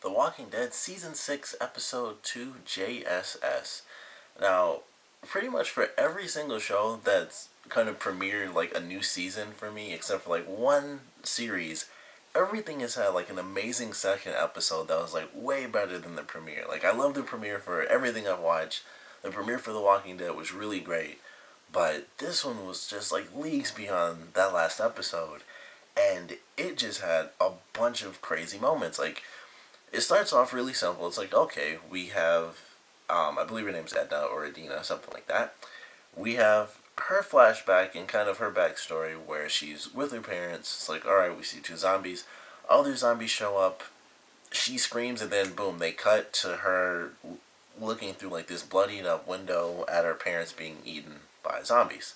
The Walking Dead Season 6, Episode 2, JSS. Now, pretty much for every single show that's kind of premiered like a new season for me, except for like one series, everything has had like an amazing second episode that was like way better than the premiere. Like, I love the premiere for everything I've watched. The premiere for The Walking Dead was really great, but this one was just like leagues beyond that last episode. And it just had a bunch of crazy moments. Like, it starts off really simple. It's like, okay, we have, I believe her name's Edna or Adina, something like that. We have her flashback and kind of her backstory where she's with her parents. It's like, alright, we see two zombies. Other zombies show up. She screams, and then boom, they cut to her looking through like this bloodied up window at her parents being eaten by zombies.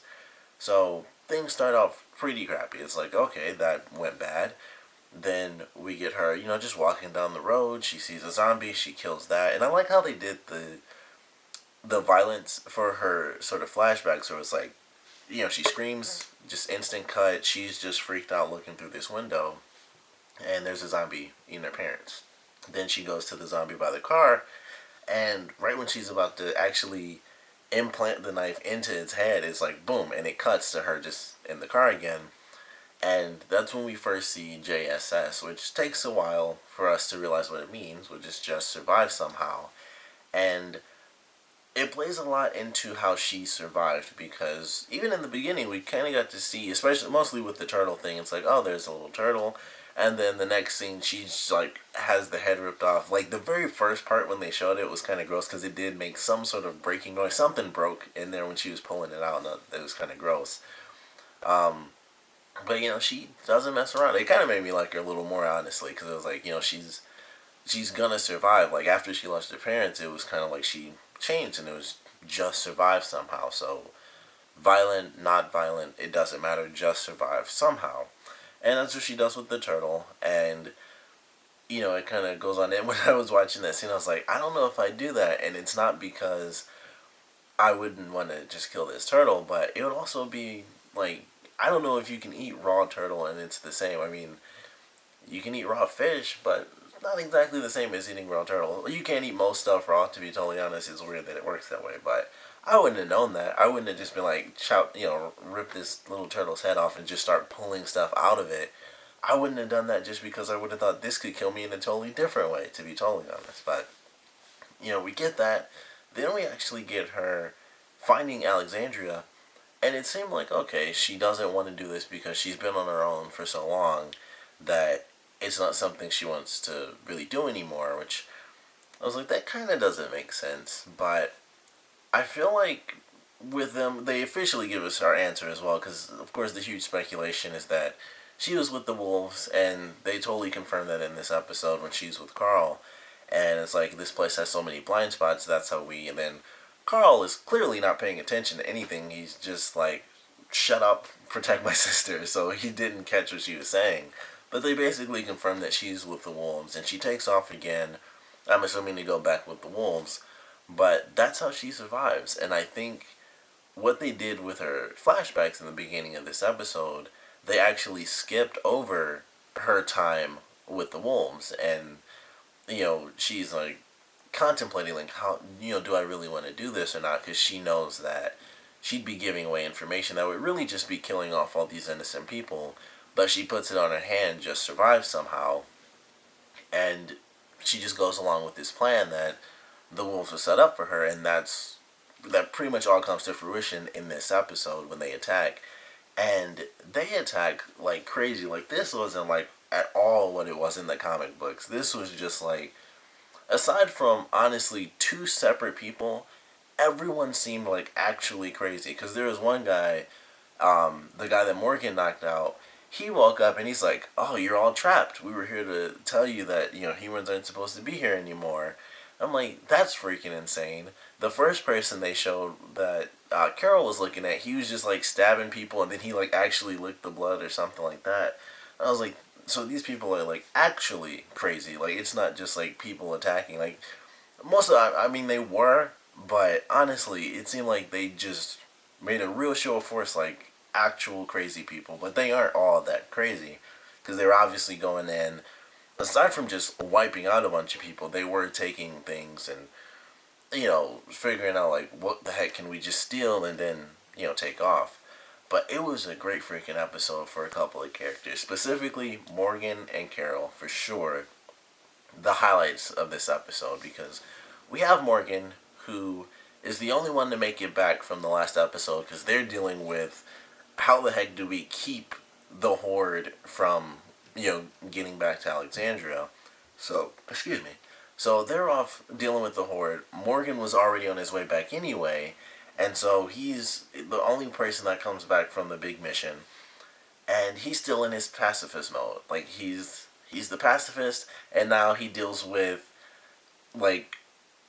So things start off pretty crappy. It's like, okay, that went bad. Then we get her, just walking down the road. She sees a zombie. She kills that. And I like how they did the violence for her sort of flashback. So it's like, she screams, just instant cut. She's just freaked out looking through this window. And there's a zombie eating her parents. Then she goes to the zombie by the car. And right when she's about to actually implant the knife into its head, it's like, boom. And it cuts to her just in the car again. And that's when we first see JSS, which takes a while for us to realize what it means, which is just survive somehow. And it plays a lot into how she survived, because even in the beginning we kind of got to see, especially mostly with the turtle thing, it's like, oh, there's a little turtle. And then the next scene, she's like, has the head ripped off. Like, the very first part when they showed it was kind of gross, because it did make some sort of breaking noise. Something broke in there when she was pulling it out, and it was kind of gross. But she doesn't mess around. It kind of made me like her a little more, honestly, because it was like, she's gonna survive. Like, after she lost her parents, it was kind of like she changed, and it was just survive somehow. So violent, not violent, it doesn't matter. Just survive somehow, and that's what she does with the turtle. And it kind of goes on. And when I was watching that scene, I was like, I don't know if I do that, and it's not because I wouldn't want to just kill this turtle, but it would also be like, I don't know if you can eat raw turtle and it's the same. I mean, you can eat raw fish, but not exactly the same as eating raw turtle. You can't eat most stuff raw, to be totally honest. It's weird that it works that way, but I wouldn't have known that. I wouldn't have just been like, rip this little turtle's head off and just start pulling stuff out of it. I wouldn't have done that just because I would have thought this could kill me in a totally different way, to be totally honest. But, we get that. Then we actually get her finding Alexandria. And it seemed like, okay, she doesn't want to do this because she's been on her own for so long that it's not something she wants to really do anymore, which I was like, that kind of doesn't make sense. But I feel like with them, they officially give us our answer as well, because, of course, the huge speculation is that she was with the wolves, and they totally confirmed that in this episode when she's with Carl. And it's like, this place has so many blind spots, that's how and then Carl is clearly not paying attention to anything. He's just like, shut up, protect my sister. So he didn't catch what she was saying. But they basically confirm that she's with the wolves. And she takes off again, I'm assuming to go back with the wolves. But that's how she survives. And I think what they did with her flashbacks in the beginning of this episode, they actually skipped over her time with the wolves. And, she's like, contemplating like, how do I really want to do this or not, because she knows that she'd be giving away information that would really just be killing off all these innocent people, but she puts it on her hand, just survive somehow. And she just goes along with this plan that the wolves have set up for her, and that pretty much all comes to fruition in this episode when they attack. And they attack like crazy. Like, this wasn't like at all what it was in the comic books. This was just like, aside from, honestly, two separate people, everyone seemed like actually crazy. Because there was one guy, the guy that Morgan knocked out, he woke up and he's like, oh, you're all trapped. We were here to tell you that, humans aren't supposed to be here anymore. I'm like, that's freaking insane. The first person they showed that Carol was looking at, he was just like stabbing people, and then he like actually licked the blood or something like that. I was like, so these people are like actually crazy. Like, it's not just like people attacking. Like, most of I mean, they were, but honestly, it seemed like they just made a real show of force, like actual crazy people. But they aren't all that crazy, because they're obviously going in aside from just wiping out a bunch of people, they were taking things and, figuring out, like, what the heck can we just steal and then, take off. But it was a great freaking episode for a couple of characters, specifically Morgan and Carol, for sure. The highlights of this episode, because we have Morgan, who is the only one to make it back from the last episode, because they're dealing with how the heck do we keep the Horde from, getting back to Alexandria. So, excuse me. So they're off dealing with the Horde. Morgan was already on his way back anyway, and so he's the only person that comes back from the big mission, and he's still in his pacifist mode. Like, he's the pacifist, and now he deals with, like,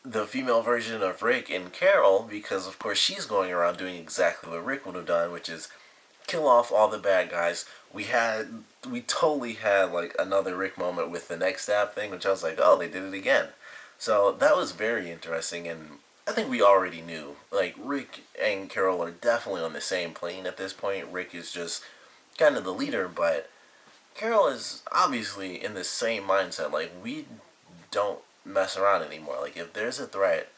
the female version of Rick and Carol, because of course she's going around doing exactly what Rick would have done, which is kill off all the bad guys. We totally had, like, another Rick moment with the next stab thing, which I was like, oh, they did it again. So that was very interesting, and I think we already knew, like, Rick and Carol are definitely on the same plane at this point. Rick is just kind of the leader, but Carol is obviously in the same mindset. Like, we don't mess around anymore. Like, if there's a threat,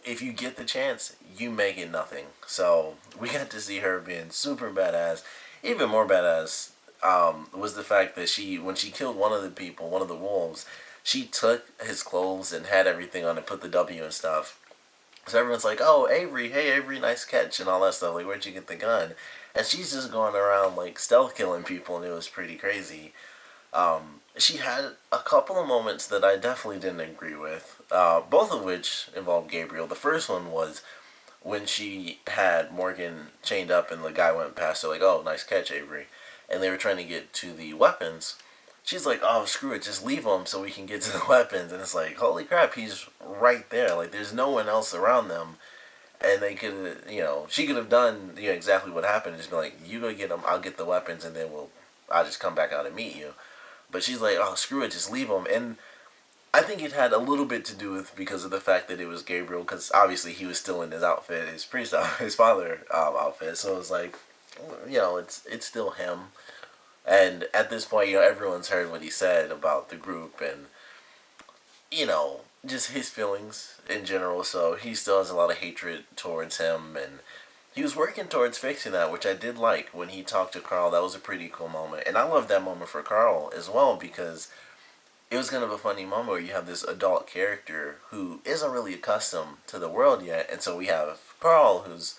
if you get the chance, you make it nothing. So we got to see her being super badass. Even more badass was the fact that when she killed one of the people, one of the wolves, she took his clothes and had everything on it, put the W and stuff. So everyone's like, oh, Avery, hey, Avery, nice catch, and all that stuff. Like, where'd you get the gun? And she's just going around, like, stealth killing people, and it was pretty crazy. She had a couple of moments that I definitely didn't agree with, both of which involved Gabriel. The first one was when she had Morgan chained up and the guy went past her like, oh, nice catch, Avery. And they were trying to get to the weapons. She's like, oh, screw it, just leave him so we can get to the weapons. And it's like, holy crap, he's right there. Like, there's no one else around them. And they could, she could have done, exactly what happened. And just be like, you go get them, I'll get the weapons, and then I'll just come back out and meet you. But she's like, oh, screw it, just leave him. And I think it had a little bit to do with because of the fact that it was Gabriel, because obviously he was still in his outfit, his priest, his father outfit. So it was like, it's still him. And at this point, everyone's heard what he said about the group and, just his feelings in general. So he still has a lot of hatred towards him, and he was working towards fixing that, which I did like when he talked to Carl. That was a pretty cool moment. And I love that moment for Carl as well, because it was kind of a funny moment where you have this adult character who isn't really accustomed to the world yet. And so we have Carl, who's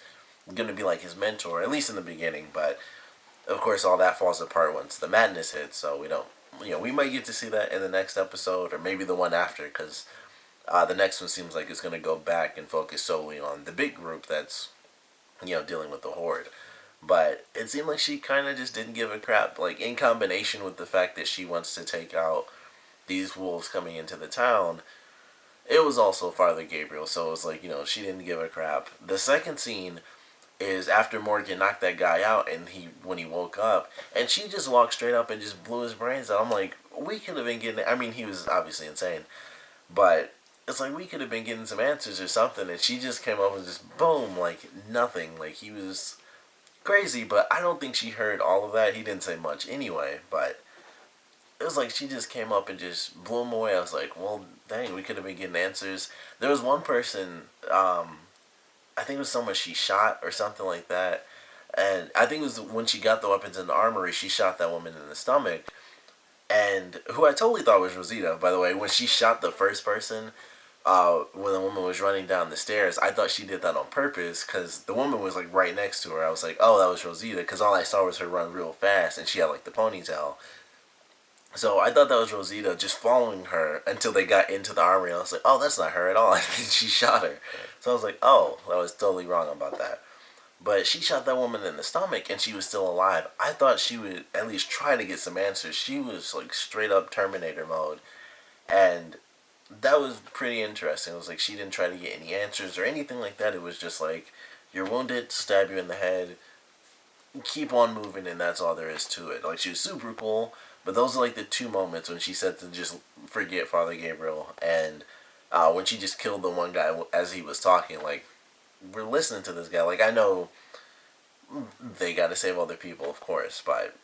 going to be like his mentor, at least in the beginning. But, of course, all that falls apart once the madness hits. So we don't, we might get to see that in the next episode, or maybe the one after, because the next one seems like it's going to go back and focus solely on the big group that's, dealing with the Horde. But it seemed like she kind of just didn't give a crap, like, in combination with the fact that she wants to take out these wolves coming into the town. It was also Father Gabriel, so it was like, she didn't give a crap. The second scene is after Morgan knocked that guy out, and when he woke up, and she just walked straight up and just blew his brains out. I'm like, we could have been getting, I mean, he was obviously insane, but it's like we could have been getting some answers or something, and she just came up and just boom, like nothing. Like, he was crazy, but I don't think she heard all of that. He didn't say much anyway, but it was like she just came up and just blew him away. I was like, well, dang, we could have been getting answers. There was one person, I think it was someone she shot or something like that, and I think it was when she got the weapons in the armory, she shot that woman in the stomach, and who I totally thought was Rosita, by the way. When she shot the first person, when the woman was running down the stairs, I thought she did that on purpose, because the woman was like right next to her. I was like, oh, that was Rosita, because all I saw was her run real fast, and she had like the ponytail. So I thought that was Rosita just following her until they got into the armory. I was like, oh, that's not her at all. And she shot her. So I was like, oh, I was totally wrong about that. But she shot that woman in the stomach and she was still alive. I thought she would at least try to get some answers. She was like straight up Terminator mode. And that was pretty interesting. It was like she didn't try to get any answers or anything like that. It was just like, you're wounded, stab you in the head, keep on moving, and that's all there is to it. Like, she was super cool. But those are like the two moments when she said to just forget Father Gabriel, and when she just killed the one guy as he was talking. Like, we're listening to this guy. Like, I know they got to save other people, of course, but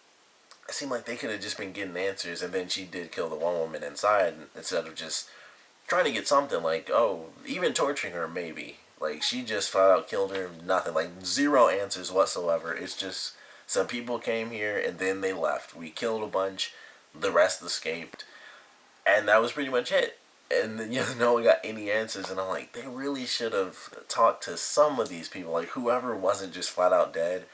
it seemed like they could have just been getting answers, and then she did kill the one woman inside instead of just trying to get something like, oh, even torturing her maybe. Like, she just flat out killed her, nothing, like zero answers whatsoever. It's just some people came here and then they left. We killed a bunch, the rest escaped, and that was pretty much it. And then, no one got any answers, and I'm like, they really should have talked to some of these people. Like, whoever wasn't just flat out dead,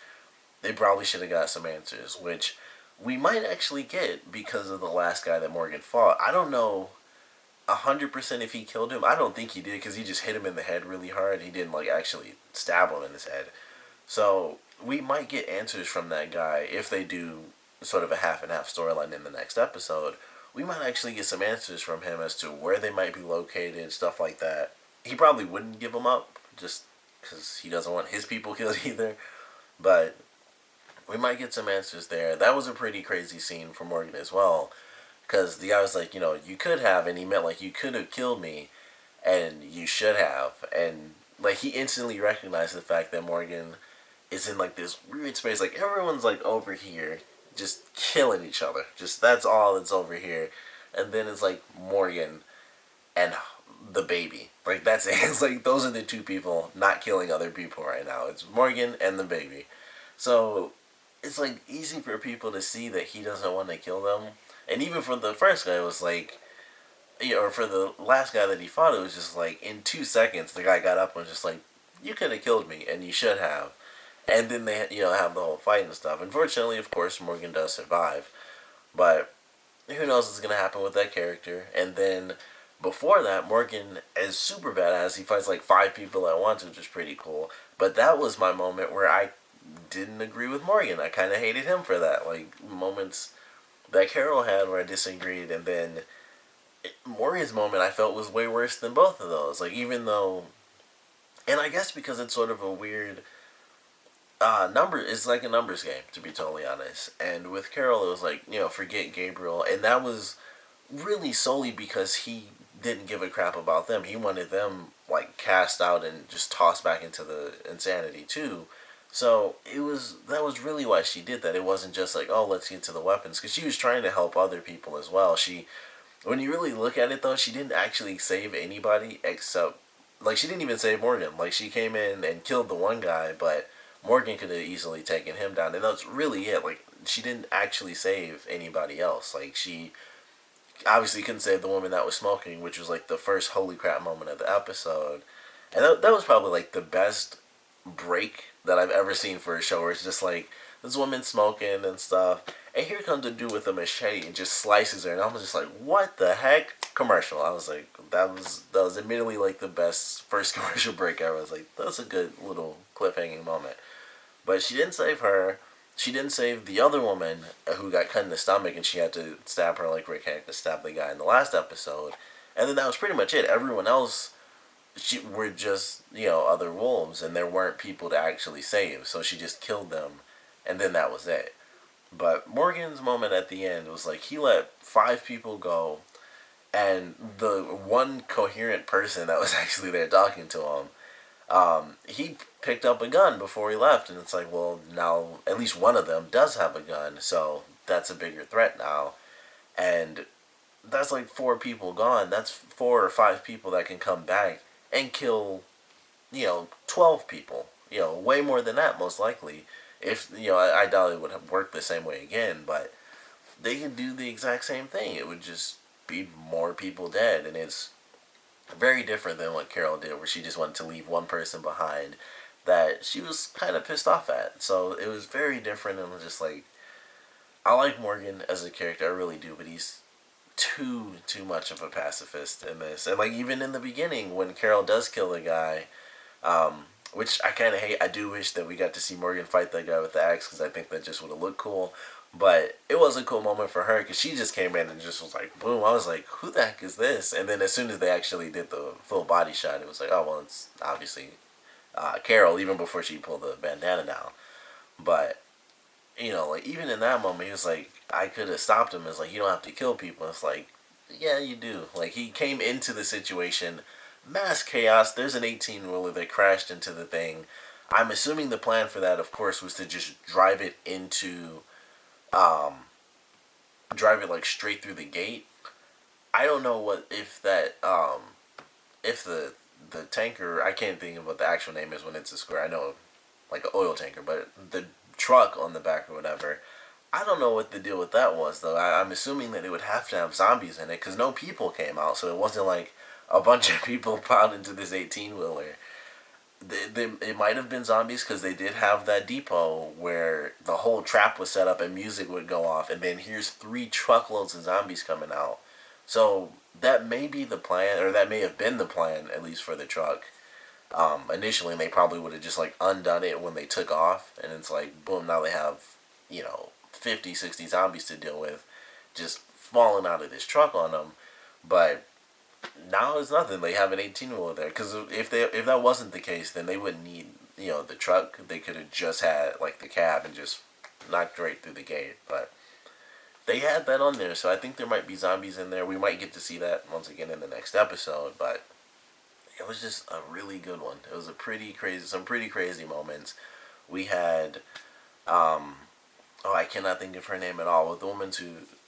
they probably should have got some answers, which we might actually get because of the last guy that Morgan fought. I don't know 100% if he killed him. I don't think he did because he just hit him in the head really hard. He didn't like actually stab him in his head. So we might get answers from that guy if they do sort of a half and half storyline in the next episode. We might actually get some answers from him as to where they might be located, stuff like that. He probably wouldn't give them up just because he doesn't want his people killed either. But we might get some answers there. That was a pretty crazy scene for Morgan as well. Because the guy was like, you could have, and he meant like, you could have killed me, and you should have. And like, he instantly recognized the fact that Morgan is in like this weird space. Like, everyone's like over here, just killing each other. Just, that's all that's over here. And then it's like Morgan and the baby. Like, that's it. It's like, those are the two people not killing other people right now. It's Morgan and the baby. So, it's like easy for people to see that he doesn't want to kill them. And even for the first guy, it was like, or for the last guy that he fought, it was just like, in 2 seconds, the guy got up and was just like, you could have killed me, and you should have. And then they, have the whole fight and stuff. Unfortunately, of course, Morgan does survive. But who knows what's going to happen with that character. And then, before that, Morgan is super badass. He fights like 5 people at once, which is pretty cool. But that was my moment where I didn't agree with Morgan. I kind of hated him for that. Like, moments that Carol had where I disagreed, and then Morgan's moment I felt was way worse than both of those. Like, even though, and I guess because it's sort of a weird it's like a numbers game, to be totally honest. And with Carol, it was like, forget Gabriel, and that was really solely because he didn't give a crap about them. He wanted them like cast out and just tossed back into the insanity too. So that was really why she did that. It wasn't just like, oh, let's get to the weapons, because she was trying to help other people as well. When you really look at it though, she didn't actually save anybody except, like, she didn't even save Morgan. Like, she came in and killed the one guy, but Morgan could have easily taken him down, and that's really it. Like, she didn't actually save anybody else. Like, she obviously couldn't save the woman that was smoking, which was like the first holy crap moment of the episode, and that was probably like the best break that I've ever seen for a show, where it's just like this woman smoking and stuff, and here comes a dude with a machete and just slices her, and I'm just like, what the heck? Commercial. I was like, that was admittedly like the best first commercial break ever. I was like, that's a good little cliffhanging moment. But she didn't save her. She didn't save the other woman who got cut in the stomach, and she had to stab her like Rick had to stab the guy in the last episode. And then that was pretty much it. Everyone else were just, other wolves, and there weren't people to actually save. So she just killed them, and then that was it. But Morgan's moment at the end was like, he let 5 people go, and the one coherent person that was actually there talking to him, he picked up a gun before he left, and it's like, well, now at least one of them does have a gun, so that's a bigger threat now. And that's like 4 people gone. That's 4 or 5 people that can come back and kill, 12 people. Way more than that, most likely. If, I doubt it would have worked the same way again, but they can do the exact same thing. It would just be more people dead, and it's very different than what Carol did, where she just wanted to leave one person behind that she was kind of pissed off at. So it was very different, and was just like, I like Morgan as a character, I really do, but he's too much of a pacifist in this. And like, even in the beginning, when Carol does kill the guy, which I kind of hate, I do wish that we got to see Morgan fight that guy with the axe, because I think that just would have looked cool. But it was a cool moment for her, because she just came in and just was like, boom. I was like, who the heck is this? And then as soon as they actually did the full body shot, it was like, oh, well, it's obviously Carol, even before she pulled the bandana down. But, like, even in that moment, he was like, I could have stopped him. It's like, you don't have to kill people. It's like, yeah, you do. Like, he came into the situation, mass chaos. There's an 18-wheeler that crashed into the thing. I'm assuming the plan for that, of course, was to just drive it into drive it like straight through the gate. I don't know what if the tanker, I can't think of what the actual name is when it's a square. I know like an oil tanker, but the truck on the back or whatever. I don't know what the deal with that was though. I'm assuming that it would have to have zombies in it because no people came out, so it wasn't like a bunch of people piled into this 18-wheeler. It might have been zombies because they did have that depot where the whole trap was set up and music would go off, and then here's 3 truckloads of zombies coming out. So that may be the plan, or that may have been the plan, at least for the truck. Initially, they probably would have just like undone it when they took off, and it's like, boom, now they have, 50, 60 zombies to deal with just falling out of this truck on them. But now it's nothing. They have an 18-wheeler there. Because if that wasn't the case, then they wouldn't need, the truck. They could have just had, like, the cab and just knocked right through the gate. But they had that on there, so I think there might be zombies in there. We might get to see that once again in the next episode, but it was just a really good one. It was some pretty crazy moments. We had, I cannot think of her name at all, but the woman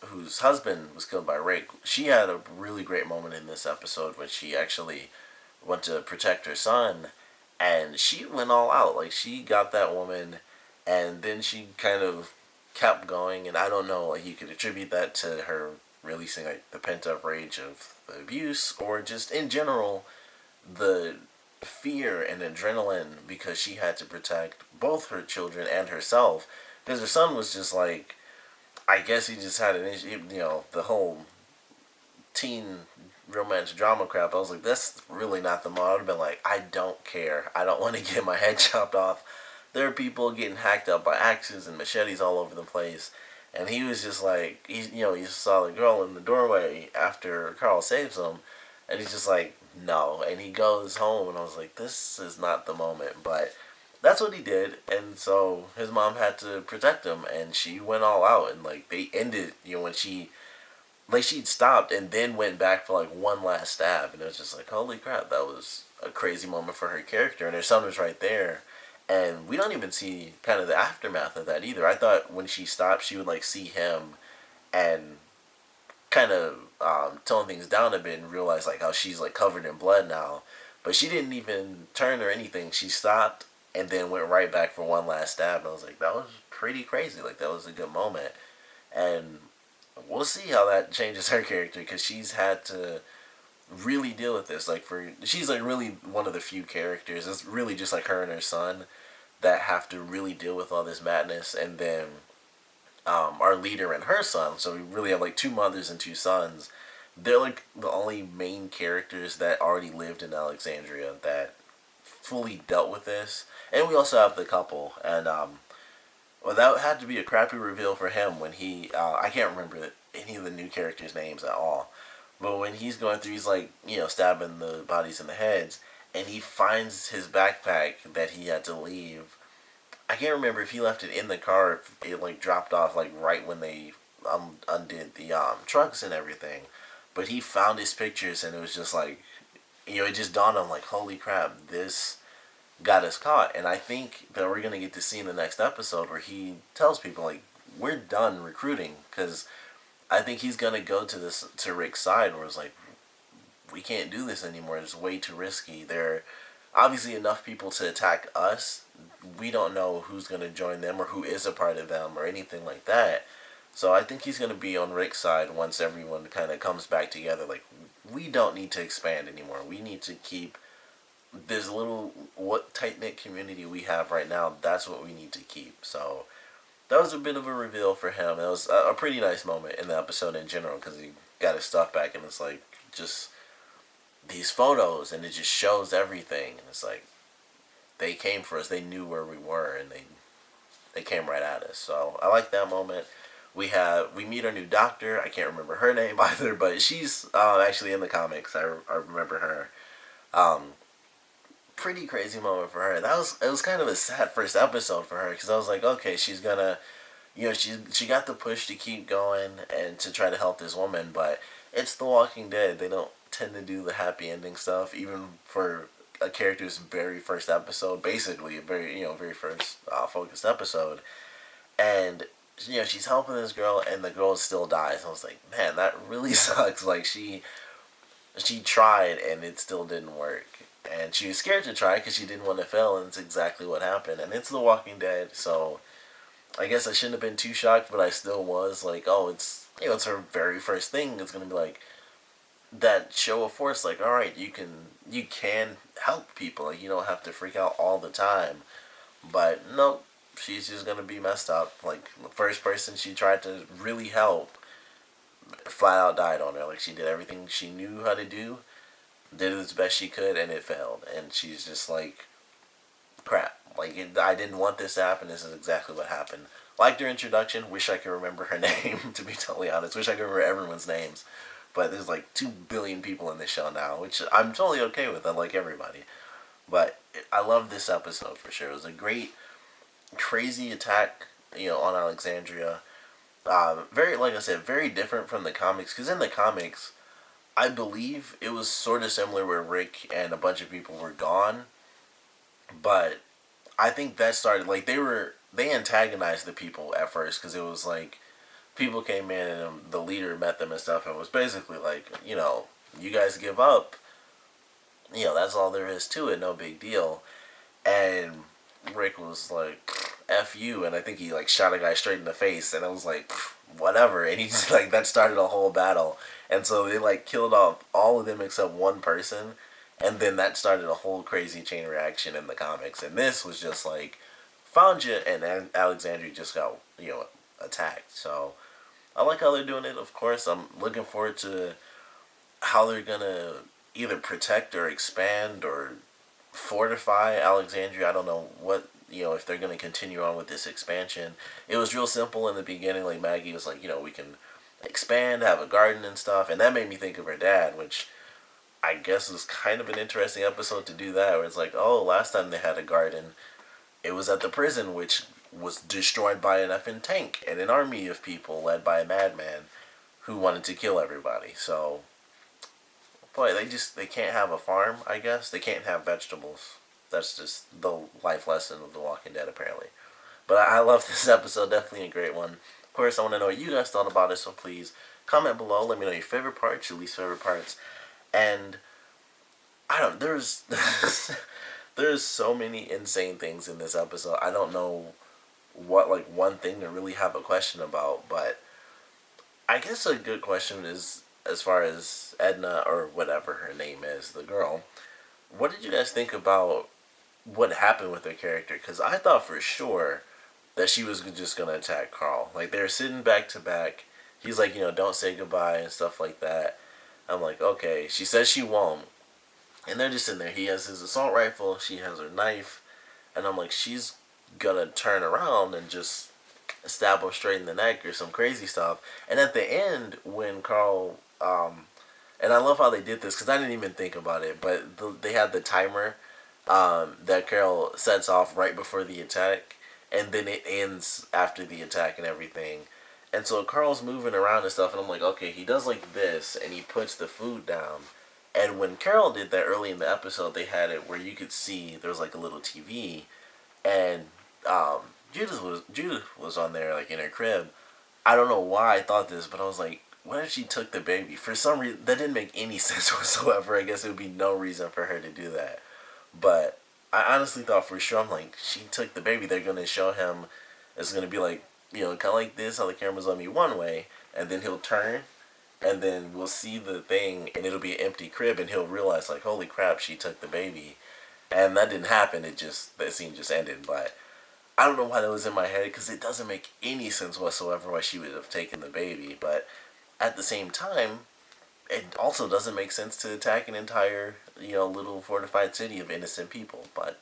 whose husband was killed by Rick, she had a really great moment in this episode when she actually went to protect her son, and she went all out. Like, she got that woman, and then she kind of kept going, and I don't know, like, you could attribute that to her releasing, like, the pent-up rage of the abuse, or just, in general, the fear and adrenaline because she had to protect both her children and herself, because her son was just like, I guess he just had an issue, the whole teen romance drama crap. I was like, that's really not the mom. I would have been like, I don't care. I don't want to get my head chopped off. There are people getting hacked up by axes and machetes all over the place. And he was just like, he saw the girl in the doorway after Carl saves him. And he's just like, no. And he goes home, and I was like, this is not the moment. But that's what he did. And so his mom had to protect him, and she went all out. And, like, they ended, when she'd stopped and then went back for, like, one last stab. And it was just like, holy crap, that was a crazy moment for her character. And her son was right there. And we don't even see kind of the aftermath of that either. I thought when she stopped, she would, like, see him and kind of tone things down a bit and realize, like, how she's, like, covered in blood now. But she didn't even turn or anything. She stopped and then went right back for one last stab. And I was like, that was pretty crazy. Like, that was a good moment. And we'll see how that changes her character, because she's had to really deal with this. Like, she's, like, really one of the few characters. It's really just, like, her and her son that have to really deal with all this madness. And then our leader and her son. So we really have, like, 2 mothers and 2 sons. They're, like, the only main characters that already lived in Alexandria that fully dealt with this. And we also have the couple. And well, that had to be a crappy reveal for him when he, I can't remember any of the new characters' names at all. But when he's going through, he's like, stabbing the bodies in the heads, and he finds his backpack that he had to leave. I can't remember if he left it in the car, or if it, like, dropped off, like, right when they undid the trucks and everything. But he found his pictures, and it was just like, it just dawned on him, like, holy crap, this got us caught. And I think that we're going to get to see in the next episode where he tells people, like, we're done recruiting, because I think he's going to go to Rick's side where it's like, we can't do this anymore. It's way too risky. There are obviously enough people to attack us. We don't know who's going to join them or who is a part of them or anything like that. So I think he's going to be on Rick's side once everyone kind of comes back together. Like, we don't need to expand anymore. We need to keep this little, tight-knit community we have right now. That's what we need to keep. So that was a bit of a reveal for him. It was a pretty nice moment in the episode in general, because he got his stuff back, and it's like, just these photos, and it just shows everything. And it's like, they came for us. They knew where we were, and they came right at us. So I like that moment. We meet our new doctor. I can't remember her name either, but she's actually in the comics. I remember her. Pretty crazy moment for her. It was kind of a sad first episode for her, because I was like, okay, she's gonna, she got the push to keep going and to try to help this woman, but it's The Walking Dead. They don't tend to do the happy ending stuff, even for a character's very first episode, basically a very first focused episode. And she's helping this girl, and the girl still dies. I was like, man, that really sucks. Like she tried, and it still didn't work. And she was scared to try because she didn't want to fail, and it's exactly what happened. And it's The Walking Dead, so I guess I shouldn't have been too shocked, but I still was like, oh, it's it's her very first thing. It's gonna be like that show of force. Like, all right, you can help people. Like, you don't have to freak out all the time. But nope, she's just gonna be messed up. Like the first person she tried to really help, flat out died on her. Like she did everything she knew how to do, did it as best she could, and it failed. And she's just like, crap. Like I didn't want this to happen. This is exactly what happened. Liked her introduction. Wish I could remember her name. To be totally honest, wish I could remember everyone's names. But there's like 2 billion people in this show now, which I'm totally okay with. I like everybody. But I love this episode for sure. It was a great, crazy attack, on Alexandria. Very, like I said, very different from the comics. Because in the comics, I believe it was sort of similar where Rick and a bunch of people were gone. But I think that started, like, they antagonized the people at first. Because it was like, people came in and the leader met them and stuff. And was basically like, you guys give up. That's all there is to it. No big deal. And Rick was like, F you. And I think he, like, shot a guy straight in the face. And I was like, whatever. And he just, like, that started a whole battle. And so they, like, killed off all of them except one person. And then that started a whole crazy chain reaction in the comics. And this was just, like, found you. And Alexandria just got, attacked. So I like how they're doing it, of course. I'm looking forward to how they're going to either protect or expand or fortify Alexandria. I don't know what, if they're going to continue on with this expansion. It was real simple in the beginning. Like Maggie was like, we can expand, have a garden and stuff. And that made me think of her dad, which I guess was kind of an interesting episode to do that. Where it's like, oh, last time they had a garden, it was at the prison, which was destroyed by an effing tank and an army of people led by a madman who wanted to kill everybody. So boy, they can't have a farm, I guess. They can't have vegetables. That's just the life lesson of The Walking Dead, apparently. But I love this episode. Definitely a great one. Of course, I want to know what you guys thought about it, so please comment below. Let me know your favorite parts, your least favorite parts. And there's there's so many insane things in this episode. I don't know what, like, one thing to really have a question about, but I guess a good question is, as far as Edna, or whatever her name is, the girl, what did you guys think about what happened with her character? Because I thought for sure that she was just going to attack Carl. Like, they were sitting back to back. He's like, don't say goodbye and stuff like that. I'm like, okay. She says she won't. And they're just in there. He has his assault rifle. She has her knife. And I'm like, she's going to turn around and just stab him straight in the neck or some crazy stuff. And at the end, when Carl... and I love how they did this, because I didn't even think about it, but they had the timer that Carol sets off right before the attack, and then it ends after the attack and everything. And so Carl's moving around and stuff, and I'm like, okay, he does like this, and he puts the food down. And when Carol did that early in the episode, they had it where you could see there was like a little TV, and Judith was on there, like, in her crib. I don't know why I thought this, but I was like, what if she took the baby? For some reason, that didn't make any sense whatsoever. I guess it would be no reason for her to do that. But I honestly thought for sure, I'm like, she took the baby. They're going to show him, it's going to be like, kind of like this, how the camera's on me one way, and then he'll turn, and then we'll see the thing, and it'll be an empty crib, and he'll realize, like, holy crap, she took the baby. And that didn't happen. That scene just ended. But I don't know why that was in my head, because it doesn't make any sense whatsoever why she would have taken the baby. But at the same time, it also doesn't make sense to attack an entire, little fortified city of innocent people. But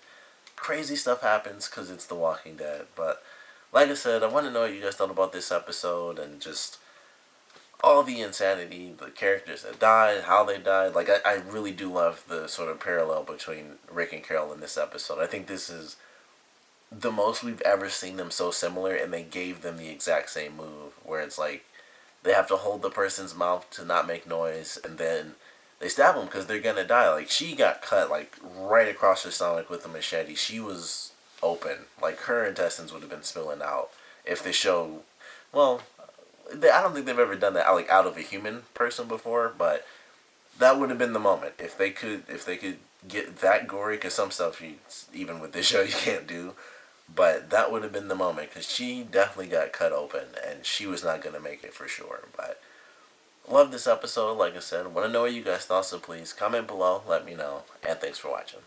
crazy stuff happens because it's The Walking Dead. But like I said, I want to know what you guys thought about this episode and just all the insanity, the characters that died, how they died. Like, I really do love the sort of parallel between Rick and Carol in this episode. I think this is the most we've ever seen them so similar, and they gave them the exact same move, where it's like, they have to hold the person's mouth to not make noise, and then they stab them because they're gonna die. Like, she got cut, like, right across her stomach with a machete. She was open. Like, her intestines would have been spilling out if the show Well, I don't think they've ever done that like out of a human person before, but that would have been the moment if they could get that gory. Because some stuff you even with this show you can't do, but that would have been the moment because she definitely got cut open and she was not gonna make it for sure. But love this episode. Like I said, want to know what you guys thought, so please comment below, let me know, and thanks for watching.